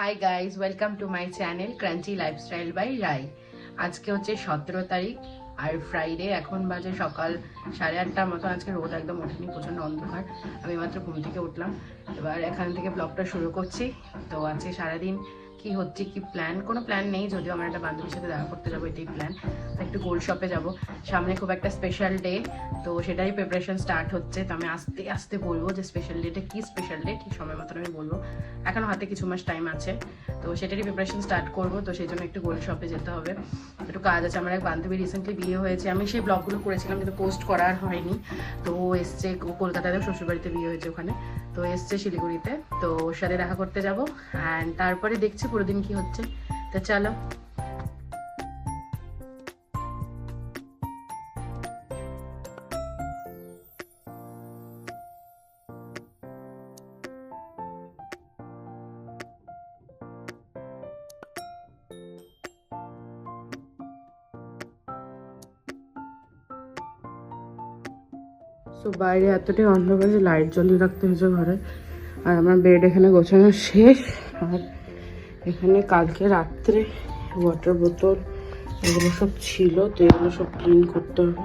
High guys, welcome to my channel crunchy lifestyle by Rai. আজকে হচ্ছে 17 তারিখ আর ফ্রাইডে। এখন বাজে সকাল 8:30 মতো। আজকে রোদ একদম ওঠেনি, প্রচণ্ড অন্ধকার। আমি মাত্র ঘুম থেকে উঠলাম, এবার এখান থেকে ব্লগটা শুরু করছি। তো আজকে সারাদিন কি হচ্ছে, কি প্ল্যান, কোনো প্ল্যান নেই, যদিও আমার একটা বান্ধবীর সাথে দেখা করতে যাবো, এটাই প্ল্যান। তো একটু গোল্ড শপে যাব, সামনে খুব একটা স্পেশাল ডে, তো সেটাই প্রিপারেশন স্টার্ট হচ্ছে। তো আমি আস্তে আস্তে বলবো যে স্পেশাল ডেটা কি, স্পেশাল ডে ঠিক সময় মতন আমি বলবো। এখনও হাতে কিছু মাস টাইম আছে, তো সেটারই প্রিপারেশন স্টার্ট করবো। তো সেই জন্য একটু গোল্ড শপে যেতে হবে, একটু কাজ আছে। আমার এক বান্ধবী রিসেন্টলি বিয়ে হয়েছে, আমি সেই ব্লগগুলো করেছিলাম কিন্তু পোস্ট করা আর হয়নি। তো ও এসছে, কলকাতাতে শ্বশুরবাড়িতে বিয়ে হয়েছে ওখানে, তো এসছে শিলিগুড়িতে। তো ওর সাথে দেখা করতে যাবো, অ্যান্ড তারপরে দেখছি পুরো দিন কি হচ্ছে। তো চলো। তো বাইরে এতটাই অন্ধকার যে লাইট জ্বলিয়ে রাখতে হয়েছে ঘরে। আর আমার বেড এখানে গোছানো শেষ। আর এখানে কালকে রাত্রে ওয়াটার বোতল এগুলো সব ছিল, তো এগুলো সব ক্লিন করতে হবে।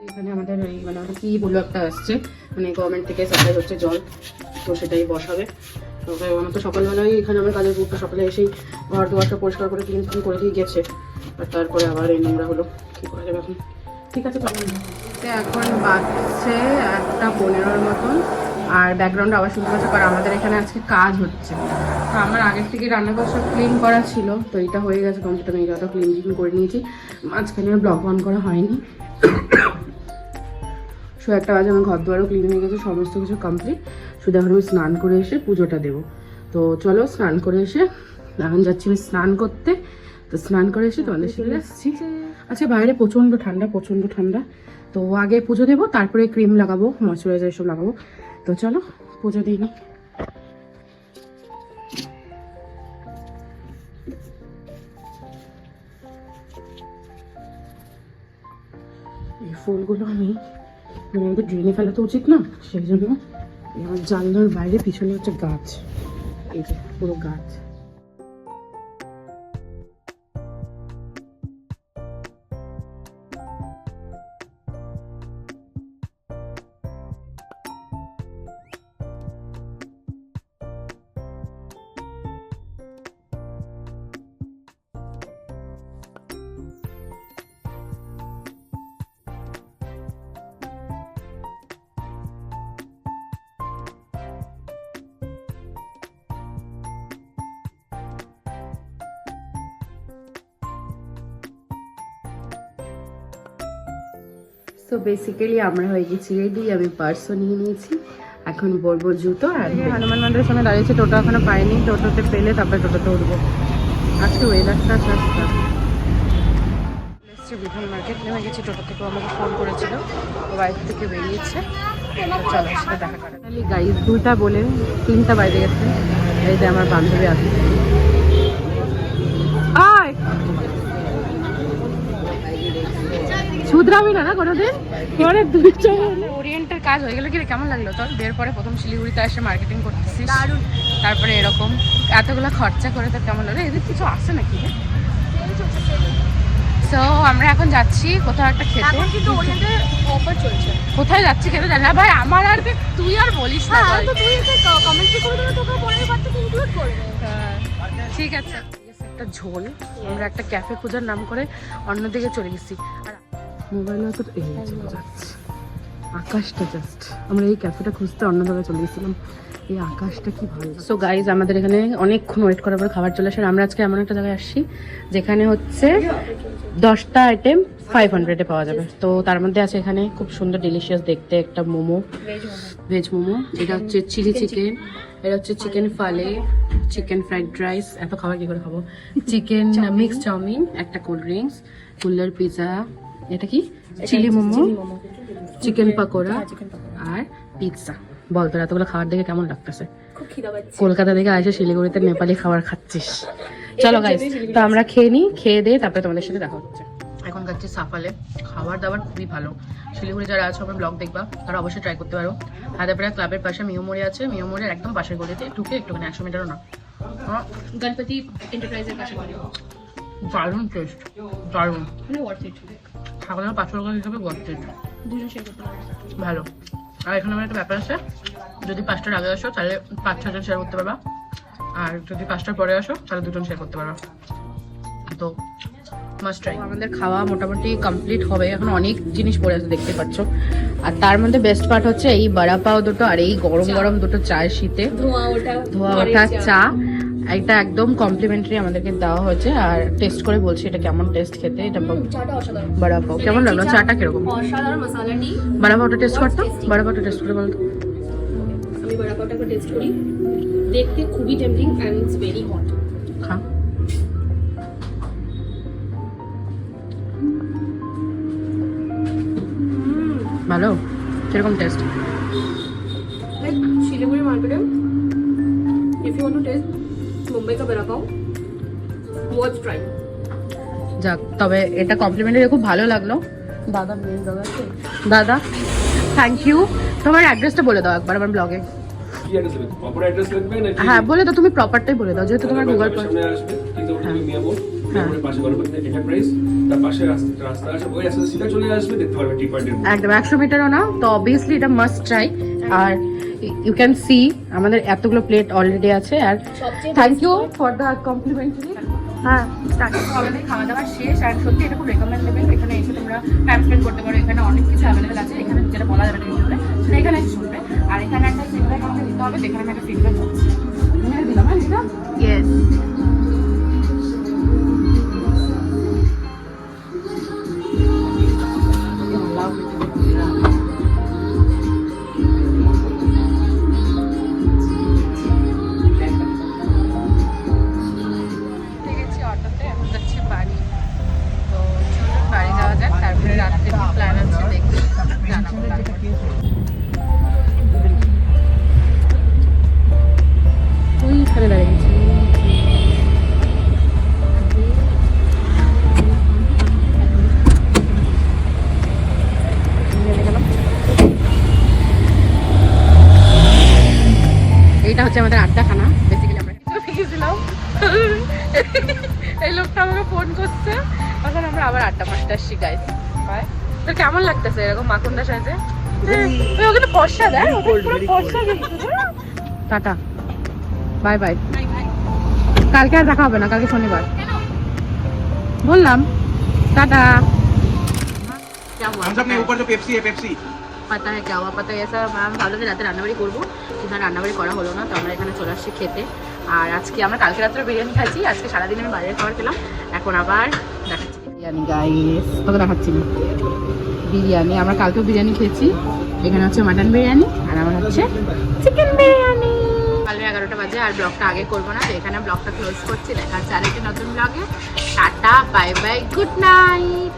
এখানে আমাদের মানে কি বলবো, একটা আসছে মানে গভর্নমেন্ট থেকে সাপ্লাই হচ্ছে জল, তো সেটাই বসাবে। তো আমার তো সকালবেলায় এখানে আমার কাজের গ্রুপটা সকালে এসেই ঘর দুয়ারটা পরিষ্কার করে ক্লিন করে দিয়ে গেছে, আর তারপরে আবার এই নোংরা হলো, কী করা যাবে এখন। ঠিক আছে, এখন বাজছে 1:15 মতন, আর ব্যাকগ্রাউন্ডে আবার শুনতে পাচ্ছে, কারণ আমাদের এখানে আজকে কাজ হচ্ছে। তো আমার আগের থেকে রান্নাঘর সব ক্লিন করা ছিল, তো এটা হয়ে গেছে কমপ্লিট। আমি যত ক্লিন করে নিয়েছি, মাঝখানে ব্লগ অন করা হয়নি। 1:30 বাজে আমার ঘর দুয়ারও ক্লিন হয়ে গেছে, সমস্ত কিছু কমপ্লিট। শুধু এখন আমি স্নান করে এসে পুজোটা দেবো। তো চলো, স্নান করে এসে এখন যাচ্ছি আমি স্নান করতে। তো স্নান করে এসে তোমাদের সাথে আসছি। আচ্ছা, বাইরে প্রচণ্ড ঠান্ডা, প্রচণ্ড ঠান্ডা। তো আগে পুজো দেবো, তারপরে ক্রিম লাগাবো, ময়শ্চারাইজার এসব লাগাবো। তো চলো পুজো দিই নি। এই ফুলগুলো আমি মানে আমাদের ড্রেনে ফেলা তো উচিত না, সেই জন্য আমার জানলার বাইরে পিছনে হচ্ছে গাছ, এই যে পুরো গাছ। তো বেসিক্যালি আমরা হয়ে গেছি রেডি। আমি পার্সও নিয়ে নিয়েছি, এখন বলবো জুতো। আর হনুমান মন্দিরের সামনে দাঁড়িয়েছি, টোটো এখনো পাইনি, টোটোতে পেলে তারপরে টোটোতে উঠবো। আজকে ওয়েদারটা সস্তা। এসছি বিধান মার্কেট, নেমে গেছি টোটো থেকে, আমাকে ফোন করেছিল, বাইক থেকে বেরিয়েছে। চলো সেটা দেখা করে গাইজ। 2টা বলে 3টা বাইরে গেছে। এই যে আমার বান্ধবী আছে, শুধরাবি না কোনোদিন। পরে ওরিয়েন্টের কাজ হয়ে গেলে কি কেমন লাগলো তোর? বিয়ের পরে প্রথম শিলিগুড়িতে এসে মার্কেটিং করতেছিস, তারপরে এরকম এতগুলো খরচা করে তোর কেমন লাগলো? এদের কিছু আসে নাকি? তো আমরা এখন যাচ্ছি কোথাও একটা খেতে, কিন্তু ওরিয়েন্টের অফার চলছে। কোথায় যাচ্ছি খেতে জানি না ভাই, আমার আর তুই আর বলিস না, তুই কমেন্ট্রি করে দেবে, তোকে পরের বার থেকে ইনক্লুড করবে। ঠিক আছে, একটা ঝোল। আমরা একটা ক্যাফে খোঁজার নাম করে অন্যদিকে চলে গেছি। আর মোবাইলে তো এই যাচ্ছে আকাশটা, জাস্ট আমরা এই ক্যাফেটা খুঁজতে অন্য জায়গায় চলে গেছিলাম। এই আকাশটা কি ভালো। সো গাইজ, আমাদের এখানে অনেকক্ষণ ওয়েট করার পর খাবার চলে আসে। আমরা আজকে এমন একটা জায়গায় আসছি যেখানে হচ্ছে 10টা আইটেম 500-এ পাওয়া যাবে। তো তার মধ্যে আছে এখানে খুব সুন্দর ডিলিশিয়াস দেখতে একটা মোমো, ভেজ মোমো। এটা হচ্ছে চিলি চিকেন, এটা হচ্ছে চিকেন ফালে, চিকেন ফ্রাইড রাইস, এত খাবার কি করে খাবো, চিকেন মিক্স চাউমিন, একটা কোল্ড ড্রিঙ্কস, কুল্লার পিৎজা, এটা কি চিলি মোমো, চিকেন পাকোড়া আর পিৎজা। বল তোর এতগুলো খাবার দেখে কেমন লাগতেছে? কলকাতা থেকে আসে শিলিগুড়িতে নেপালি খাবার খাচ্ছিস। চলো গাইস, তো আমরা খেয়ে নিই, খেয়ে দিয়ে তারপরে তোমাদের সাথে দেখা হচ্ছে। এখন খাচ্ছি সাফালে। খাবার দাবার খুবই ভালো। শিলিগুড়ি যারা আছে আমার ব্লগ দেখবা তারা অবশ্যই ট্রাই করতে পারো। হায়দ্রাবাদ ক্লাবের পাশে মিউমোড়ি আছে, মিউমোড়ির একদম পাশের গলিতে ঢুকে একটুখানি 100 মিটারও না। গণপতি এন্টারপ্রাইজের পাশে বাড়ি। দারুণ টেস্ট, দারুণ। মানে ওয়ার্থ ইট। খাবার 500 টাকা হিসাবে ওয়ার্থ ইট, দুজন শেয়ার করতে পারে। ভালো। আর এখানে আমার একটা ব্যাপার আছে, যদি 5টার আগে আসো তাহলে 5-6 জন শেয়ার করতে পারবা, আর যদি 5টার পরে আসো তাহলে 2 জন শেয়ার করতে পারবা। তো মাস্ট ট্রাই। আমাদের খাওয়া মোটামুটি কমপ্লিট হবে, এখন অনেক জিনিস পড়ে আছে দেখতে পাচ্ছ। আর তার মধ্যে বেস্ট পার্ট হচ্ছে এই বড়া পাও দুটো আর এই গরম গরম দুটো চায়ের শীতে ধোয়া ওঠা চা। এটা একদম কমপ্লিমেন্টারি আমাদেরকে দেওয়া হয়েছে। আর টেস্ট করে বলছি এটা কেমন টেস্ট খেতে। এটা বড়া পাও কেমন লাগলো? চাটা কিরকম? অসাধারণ মশলা টি। বড়া পাওটা টেস্ট করতো, বড়া পাওটা টেস্ট করে বলতো। আমি বড়া পাওটা টেস্ট করি, দেখতে খুবই tempting and it's very hot. খা। ভালো, কিরকম taste? Like Siliguri market, if you want to taste Mumbai ka vada pav, worth trying. যাক, তবে এটা কমপ্লিমেন্টারি খুব ভালো লাগলো। দাদা দাদা থ্যাংক ইউ। তোমার অ্যাড্রেসটা বলে দাও একবার আমার ব্লগে। কি অ্যাড্রেস দেবেন? প্রপার অ্যাড্রেস লিখবেন নাকি? হ্যাঁ বলে দাও, তুমি প্রপারটাই বলে দাও যেহেতু তোমার গুগল পে। সামনে আসবে কিন্তু ওটা মিয়াবো মিয়াবোর পাশে গণপতি এন্টারপ্রাইজ, তার পাশে রাস্তা আছে, ওই রাস্তা সিধা চলে আসবে, দেখতে পারবে টি পয়েন্টের। একদম 100 মিটারও না, তো অবভিয়াসলি এটা মাস্ট ট্রাই। আর ইউ ক্যান সি আমাদের এতগুলো প্লেট অলরেডি আছে। আর thank you for the complimentary. হ্যাঁ, আমাদের খাওয়া দাওয়া শেষ। আর সত্যি এটা খুব রেকমেন্ডেবল। এখানে এসে তোমরা টাইম স্পেন্ড করতে পারো। এখানে অনেক কিছু অ্যাভেলেবেল আছে, এখানে যেটা বলা যাবে না ভিডিওতে, সেটা এখানে এসে শুনবে। আর এখানে একটা ফিডব্যাক আমাকে দিতে হবে, যেখানে আমি একটা ফিডব্যাক দিচ্ছি। দিলাম হ্যাঁ দিলাম। ইয়েস, এটা হচ্ছে আমাদের আড্ডাখানা। বেসিক্যালি আমরা গেছিলাম, এই লোকটা আমাকে ফোন করছে, এখন আমরা আবার আড্ডা মারতে আসছি গাইস। বাই। তোর কেমন লাগতেছে এরকম মাকুন্দা সাজে? ওকে তো ফর্সা দেয়, টাটা বাই বাই। কালকে আর দেখা হবে না, কালকে শনিবার বললাম। টাটা। পাতা হ্যাঁ क्या हुआ पता है ऐसा मैम ভালো যে রাতে রান্নাবাড়ি করবো, কিন্তু রান্নাবাড়ি করা হলো না। তো আমরা এখানে চলে আসছি খেতে। আর আজকে আমরা কালকে রাত্রে বিরিয়ানি খাচ্ছি, আজকে সারাদিন আমি বাইরের খাবার খেলাম। এখন আবার দেখাচ্ছি বিরিয়ানি গাইস, তোকে দেখাচ্ছি না বিরিয়ানি। আমরা কালকেও বিরিয়ানি খেয়েছি। এখানে হচ্ছে মাটন বিরিয়ানি আর আমার হচ্ছে চিকেন বিরিয়ানি। কাল 11টা বাজে, আর ব্লগটা আগে করবো না, তো এখানে ব্লগটা ক্লোজ করছি। দেখা হচ্ছে আরেকটা নতুন ব্লগে। Tata bye bye, good night.